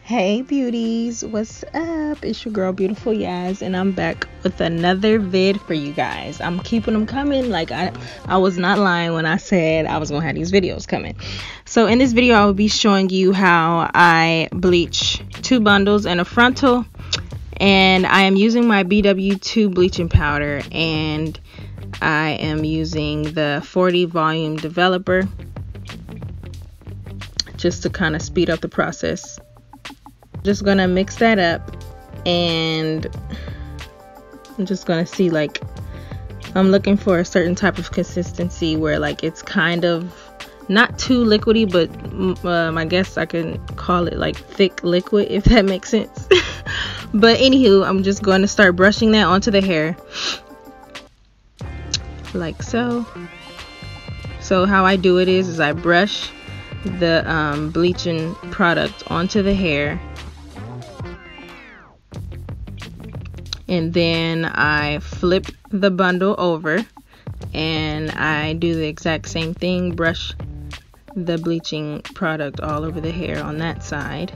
Hey beauties, what's up? It's your girl Beautiful Yaz, and I'm back with another vid for you guys. I'm keeping them coming. Like I was not lying when I said I was gonna have these videos coming. So in this video I will be showing you how I bleach 2 bundles and a frontal, and I am using my BW2 bleaching powder, and I am using the 40 volume developer just to kind of speed up the process. Just gonna mix that up, and I'm just gonna see, like, I'm looking for a certain type of consistency where like it's kind of not too liquidy, but I guess I can call it like thick liquid, if that makes sense. But anywho, I'm just going to start brushing that onto the hair like so. So how I do it is I brush the bleaching product onto the hair, and then I flip the bundle over and I do the exact same thing, brush the bleaching product all over the hair on that side.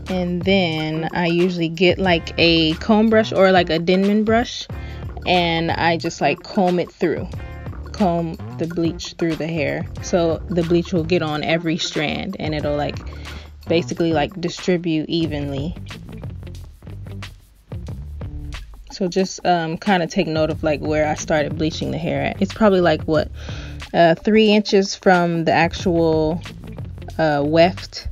And then I usually get like a comb brush or like a Denman brush, and I just like comb the bleach through the hair, so the bleach will get on every strand and it'll like basically like distribute evenly. So just kind of take note of like where I started bleaching the hair at. It's probably like what 3 inches from the actual weft.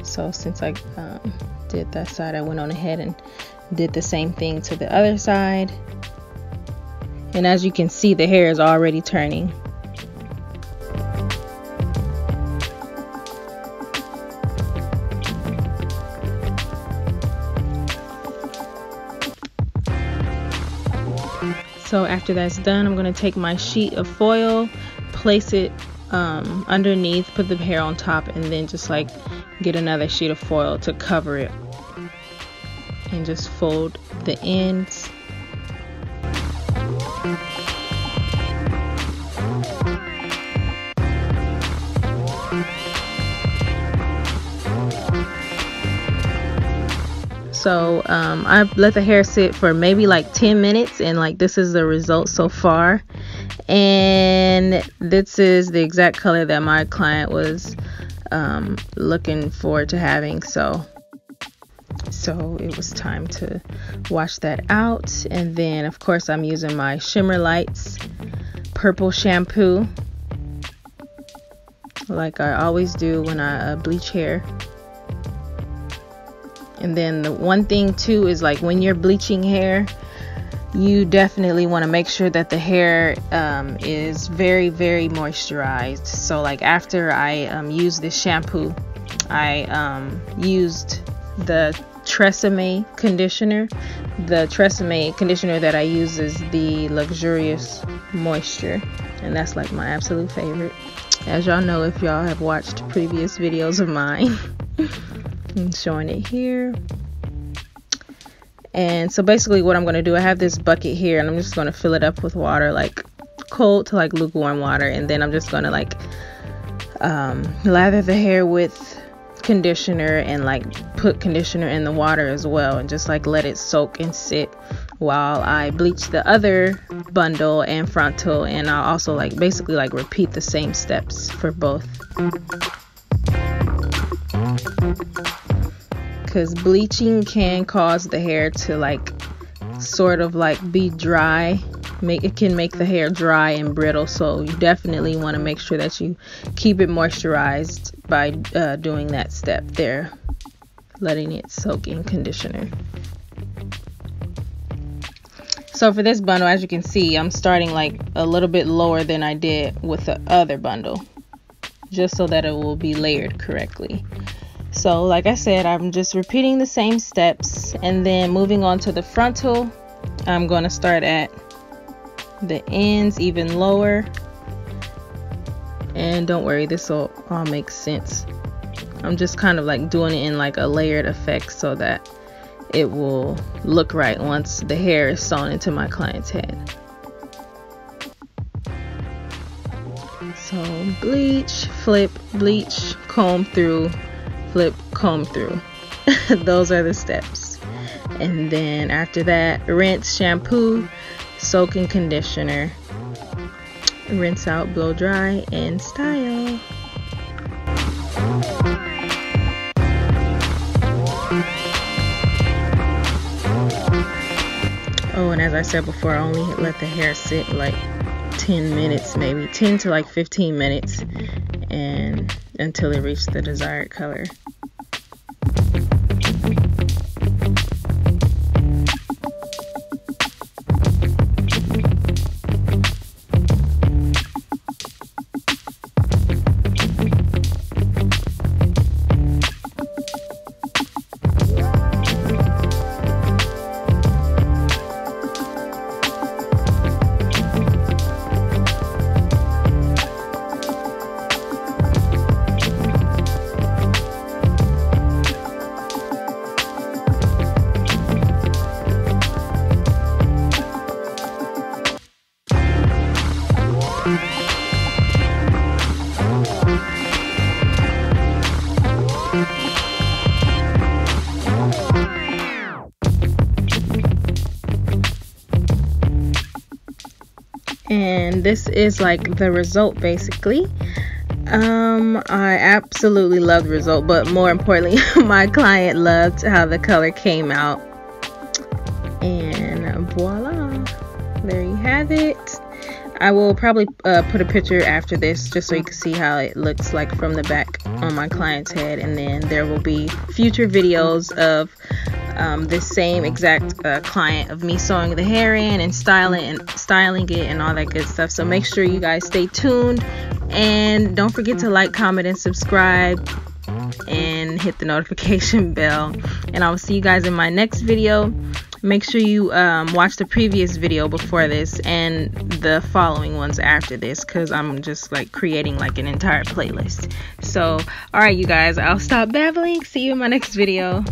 So since I did that side, I went on ahead and did the same thing to the other side. And as you can see, the hair is already turning. So after that's done, I'm going to take my sheet of foil, place it underneath, put the hair on top, and then just like get another sheet of foil to cover it and just fold the ends. So I've let the hair sit for maybe like 10 minutes, and like this is the result so far. And this is the exact color that my client was looking forward to having. So it was time to wash that out. And then of course I'm using my Shimmer Lights purple shampoo, like I always do when I bleach hair. And then the one thing too is, like, when you're bleaching hair, you definitely want to make sure that the hair is very, very moisturized. So like after I used this shampoo, I used the Tresemme conditioner. The Tresemme conditioner that I use is the Luxurious Moisture, and that's like my absolute favorite, as y'all know if y'all have watched previous videos of mine. I'm showing it here. And so basically what I'm going to do, I have this bucket here, and I'm just going to fill it up with water, like cold to like lukewarm water, and then I'm just going to like lather the hair with conditioner and like put conditioner in the water as well, and just like let it soak and sit while I bleach the other bundle and frontal. And I'll also like basically like repeat the same steps for both, because bleaching can cause the hair to like sort of like be dry. It can make the hair dry and brittle, so you definitely want to make sure that you keep it moisturized by doing that step there, letting it soak in conditioner. So for this bundle, as you can see, I'm starting like a little bit lower than I did with the other bundle, just so that it will be layered correctly. So like I said, I'm just repeating the same steps, and then moving on to the frontal, I'm going to start at the ends even lower. And don't worry, this will all make sense. I'm just kind of like doing it in like a layered effect so that it will look right once the hair is sewn into my client's head. So bleach, flip, bleach, comb through, flip, comb through. Those are the steps. And then after that, rinse, shampoo, soak in conditioner, rinse out, blow dry, and style. Oh, and as I said before, I only let the hair sit like 10 minutes, maybe 10 to like 15 minutes, and until it reached the desired color. And this is like the result basically. I absolutely love the result, but more importantly, my client loved how the color came out. And voila, there you have it. I will probably put a picture after this just so you can see how it looks like from the back on my client's head, and then there will be future videos of this same exact client of me sewing the hair in and styling it and all that good stuff. So make sure you guys stay tuned, and don't forget to like, comment, and subscribe, and hit the notification bell. And I will see you guys in my next video. Make sure you watch the previous video before this and the following ones after this, because I'm just like creating like an entire playlist. So alright you guys, I'll stop babbling. See you in my next video.